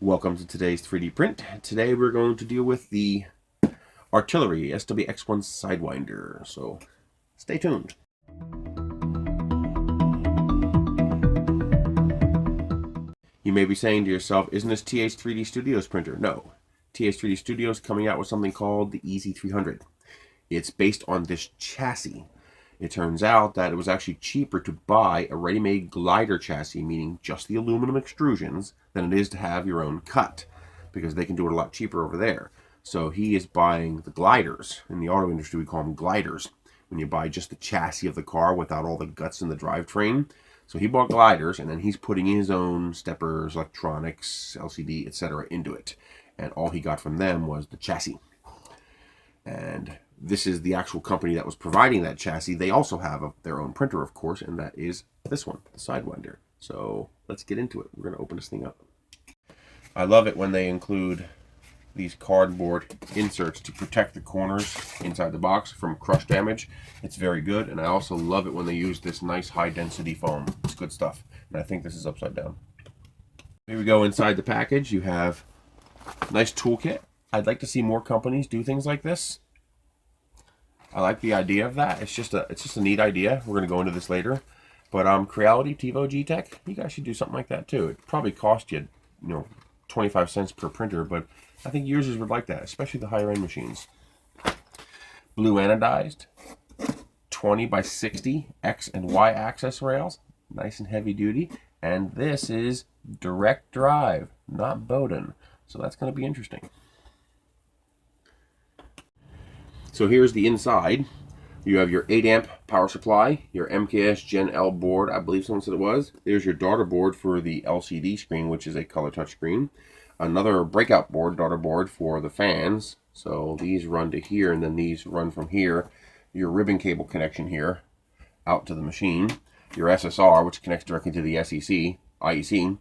Welcome to today's 3D print. Today we're going to deal with the Artillery SWX1 Sidewinder, so stay tuned. You may be saying to yourself, isn't this TH3D Studios printer? No. TH3D Studios coming out with something called the EZ300. It's based on this chassis. It turns out that it was actually cheaper to buy a ready-made glider chassis, meaning just the aluminum extrusions, than it is to have your own cut, because they can do it a lot cheaper over there. So he is buying the gliders. In the auto industry, we call them gliders, when you buy just the chassis of the car without all the guts in the drivetrain. So he bought gliders, and then he's putting his own steppers, electronics, LCD, etc. into it. And all he got from them was the chassis. And this is the actual company that was providing that chassis. They also have their own printer, of course, and that is this one, the Sidewinder. So let's get into it. We're going to open this thing up. I love it when they include these cardboard inserts to protect the corners inside the box from crush damage. It's very good, and I also love it when they use this nice high-density foam. It's good stuff, and I think this is upside down. Here we go. Inside the package, you have a nice toolkit. I'd like to see more companies do things like this. I like the idea of that. It's just a neat idea. We're going to go into this later. But Creality, TiVo, G-Tech, you guys should do something like that too. It probably cost you, 25 cents per printer, but I think users would like that, especially the higher end machines. Blue anodized, 20 by 60 X and Y axis rails, nice and heavy duty. And this is direct drive, not Bowden. So that's going to be interesting. So here's the inside. You have your 8 amp power supply, your MKS Gen L board, I believe someone said it was. There's your daughter board for the LCD screen, which is a color touch screen. Another breakout board, daughter board for the fans. So these run to here, and then these run from here. Your ribbon cable connection here out to the machine. Your SSR, which connects directly to the IEC.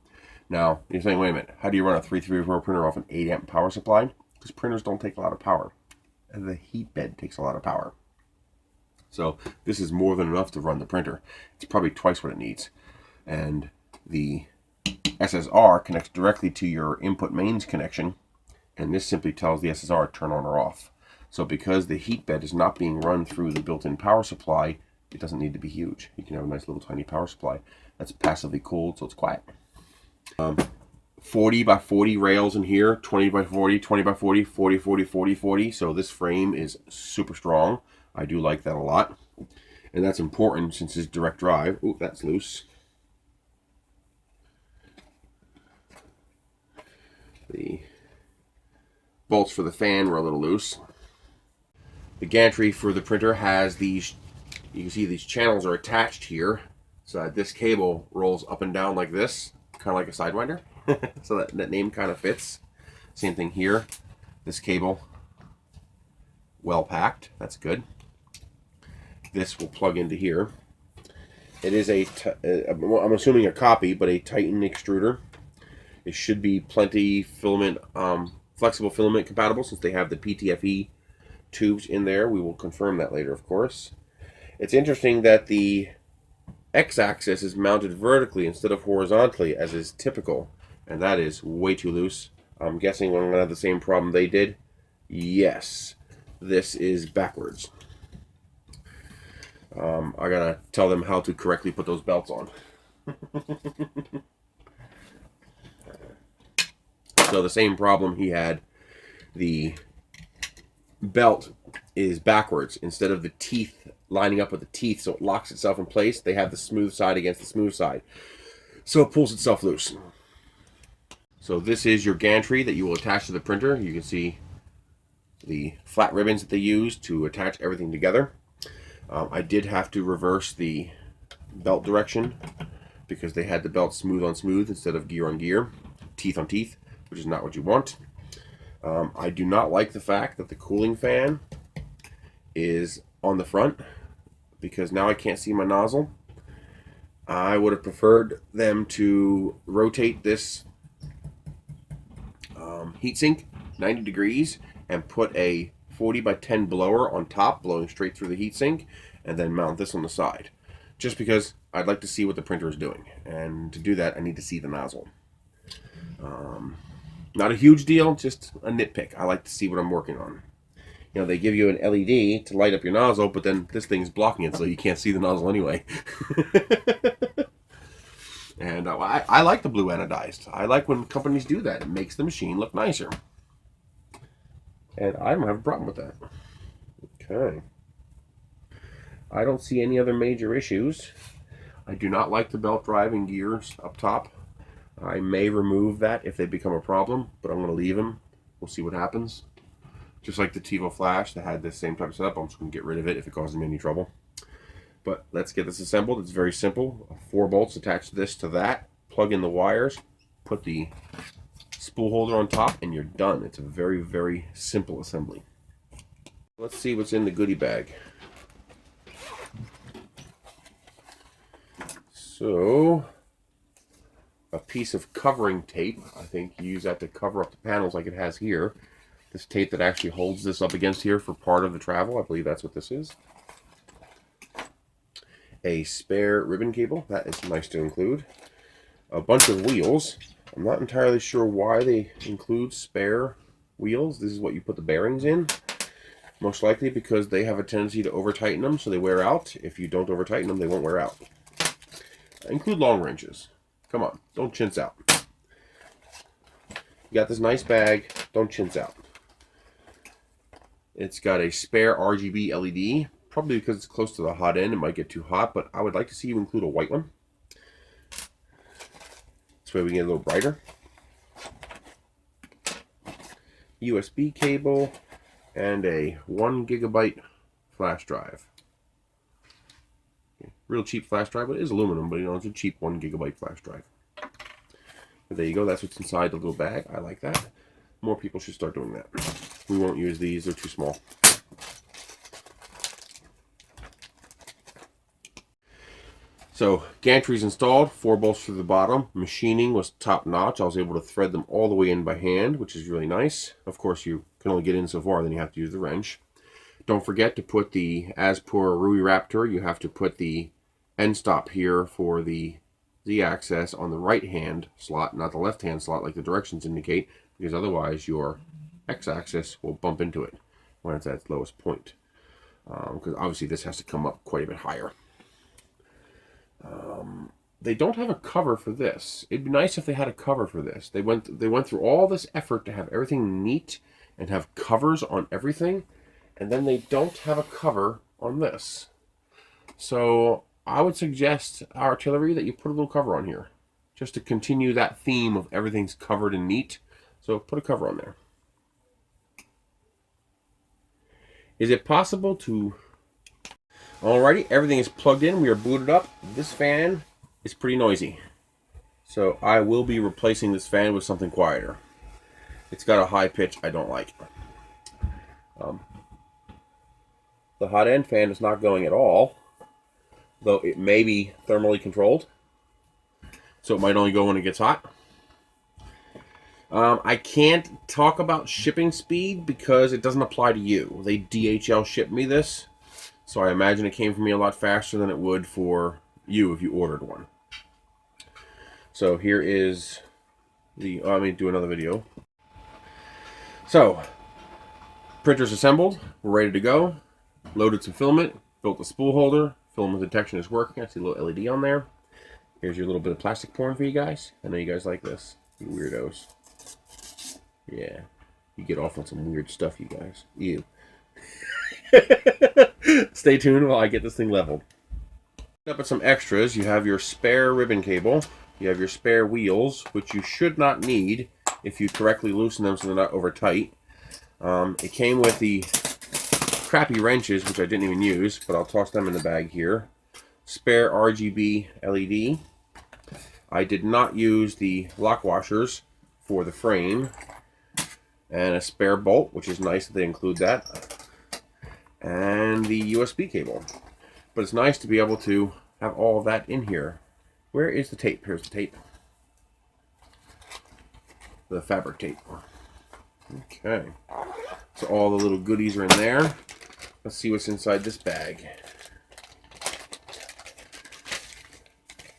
Now, you're saying, wait a minute, how do you run a 334 printer off an 8 amp power supply? Because printers don't take a lot of power. And the heat bed takes a lot of power. So this is more than enough to run the printer. It's probably twice what it needs. And the SSR connects directly to your input mains connection, and this simply tells the SSR to turn on or off. So because the heat bed is not being run through the built-in power supply, it doesn't need to be huge. You can have a nice little tiny power supply that's passively cooled, so it's quiet. 40 by 40 rails in here, 20 by 40, 20 by 40, 40, 40, 40, 40. So this frame is super strong. I do like that a lot. And that's important since it's direct drive. Ooh, that's loose. The bolts for the fan were a little loose. The gantry for the printer has these, you can see these channels are attached here. So that this cable rolls up and down like this, kind of like a Sidewinder. So that name kind of fits. Same thing here. This cable, well packed. That's good. This will plug into here. It is I'm assuming a copy, but a Titan extruder. It should be plenty filament, flexible filament compatible, since they have the PTFE tubes in there. We will confirm that later, of course. It's interesting that the X-axis is mounted vertically instead of horizontally, as is typical. And that is way too loose. I'm guessing I'm going to have the same problem they did. Yes, this is backwards. I got to tell them how to correctly put those belts on. So the same problem he had. The belt is backwards. Instead of the teeth lining up with the teeth so it locks itself in place, they have the smooth side against the smooth side. So it pulls itself loose. So this is your gantry that you will attach to the printer. You can see the flat ribbons that they use to attach everything together. I did have to reverse the belt direction because they had the belt smooth on smooth instead of gear on gear, teeth on teeth, which is not what you want. I do not like the fact that the cooling fan is on the front, because now I can't see my nozzle. I would have preferred them to rotate this heatsink 90 degrees and put a 40 by 10 blower on top, blowing straight through the heatsink, and then mount this on the side. Just because I'd like to see what the printer is doing, and to do that I need to see the nozzle. Not a huge deal, just a nitpick. I like to see what I'm working on. You know, they give you an LED to light up your nozzle, but then this thing's blocking it, so you can't see the nozzle anyway. And I like the blue anodized. I like when companies do that. It makes the machine look nicer. And I don't have a problem with that. Okay. I don't see any other major issues. I do not like the belt drive and gears up top. I may remove that if they become a problem, but I'm going to leave them. We'll see what happens. Just like the TiVo Flash that had the same type of setup, I'm just going to get rid of it if it causes me any trouble. But let's get this assembled. It's very simple. 4 bolts attach this to that. Plug in the wires. Put the spool holder on top, and you're done. It's a very, very simple assembly. Let's see what's in the goodie bag. So, a piece of covering tape. I think you use that to cover up the panels like it has here. This tape that actually holds this up against here for part of the travel. I believe that's what this is. A spare ribbon cable. That is nice to include. A bunch of wheels. I'm not entirely sure why they include spare wheels. This is what you put the bearings in. Most likely because they have a tendency to over-tighten them, so they wear out. If you don't over-tighten them, they won't wear out. Include long wrenches. Come on, don't chintz out. You got this nice bag, don't chintz out. It's got a spare RGB LED. Probably because it's close to the hot end, it might get too hot, but I would like to see you include a white one. This way we get a little brighter. USB cable and a 1 GB flash drive. Real cheap flash drive, but it is aluminum, but you know, it's a cheap 1 GB flash drive. But there you go, that's what's inside the little bag. I like that. More people should start doing that. We won't use these, they're too small. So, gantries installed, 4 bolts through the bottom. Machining was top notch. I was able to thread them all the way in by hand, which is really nice. Of course, you can only get in so far, then you have to use the wrench. Don't forget to put the, as per Rui Raptor, you have to put the end stop here for the Z-axis on the right hand slot, not the left hand slot like the directions indicate, because otherwise your X-axis will bump into it when it's at its lowest point. Because obviously this has to come up quite a bit higher. They don't have a cover for this. It'd be nice if they had a cover for this. They went through all this effort to have everything neat and have covers on everything, and then they don't have a cover on this. So I would suggest, artillery, that you put a little cover on here, just to continue that theme of everything's covered and neat. So put a cover on there. Is it possible to... Alrighty, everything is plugged in. We are booted up. This fan is pretty noisy, so I will be replacing this fan with something quieter. It's got a high pitch I don't like. The hot end fan is not going at all, though it may be thermally controlled, so it might only go when it gets hot. I can't talk about shipping speed because it doesn't apply to you. They DHL shipped me this, so I imagine it came from me a lot faster than it would for you if you ordered one. So here is the, let me do another video. So, printer's assembled, we're ready to go. Loaded some filament, built the spool holder, filament detection is working. I see a little LED on there. Here's your little bit of plastic porn for you guys. I know you guys like this, you weirdos. Yeah, you get off on some weird stuff, you guys. Ew. Stay tuned while I get this thing leveled. Up with some extras, you have your spare ribbon cable, you have your spare wheels, which you should not need if you correctly loosen them so they're not over tight. It came with the crappy wrenches, which I didn't even use, but I'll toss them in the bag here. Spare RGB LED. I did not use the lock washers for the frame. And a spare bolt, which is nice that they include that. And the USB cable. But it's nice to be able to have all of that in here. Where is the tape? Here's the tape. The fabric tape. Okay. So all the little goodies are in there. Let's see what's inside this bag.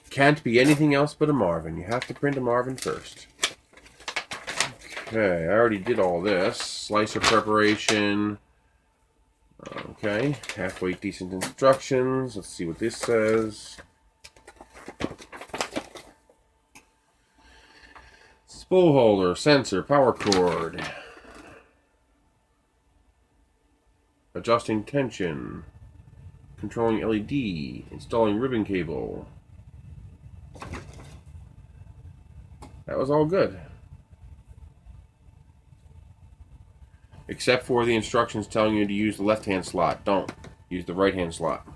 Can't be anything else but a Marvin. You have to print a Marvin first. Okay, I already did all this. Slicer preparation. Okay, halfway decent instructions. Let's see what this says. Spool holder, sensor, power cord. Adjusting tension. Controlling LED. Installing ribbon cable. That was all good. Except for the instructions telling you to use the left-hand slot. Don't. Use the right-hand slot.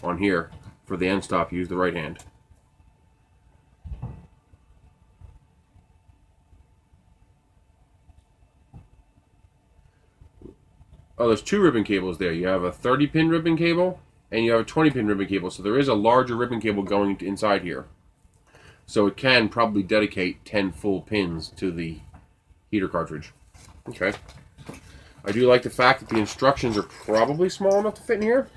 On here, for the end stop, use the right hand. Oh, there's two ribbon cables there. You have a 30-pin ribbon cable, and you have a 20-pin ribbon cable. So there is a larger ribbon cable going inside here. So it can probably dedicate 10 full pins to the heater cartridge. Okay. I do like the fact that the instructions are probably small enough to fit in here.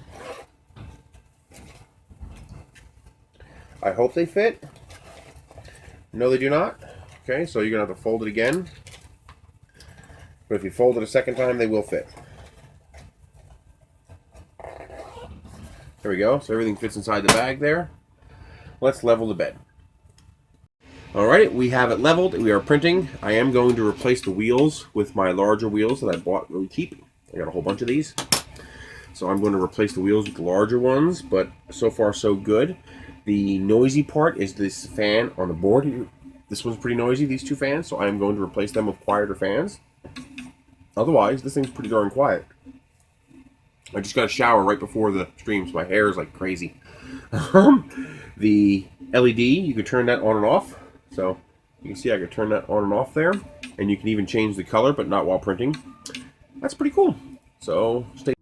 I hope they fit. No, they do not. Okay, so you're going to have to fold it again. But if you fold it a second time, they will fit. There we go. So everything fits inside the bag there. Let's level the bed. Alright, we have it leveled. We are printing. I am going to replace the wheels with my larger wheels that I bought really cheap. I got a whole bunch of these. So I'm going to replace the wheels with the larger ones, but so far so good. The noisy part is this fan on the board. This one's pretty noisy, these two fans, so I am going to replace them with quieter fans. Otherwise, this thing's pretty darn quiet. I just got a shower right before the stream, so my hair is like crazy. The LED, you can turn that on and off. So you can see I can turn that on and off there. And you can even change the color, but not while printing. That's pretty cool. So stay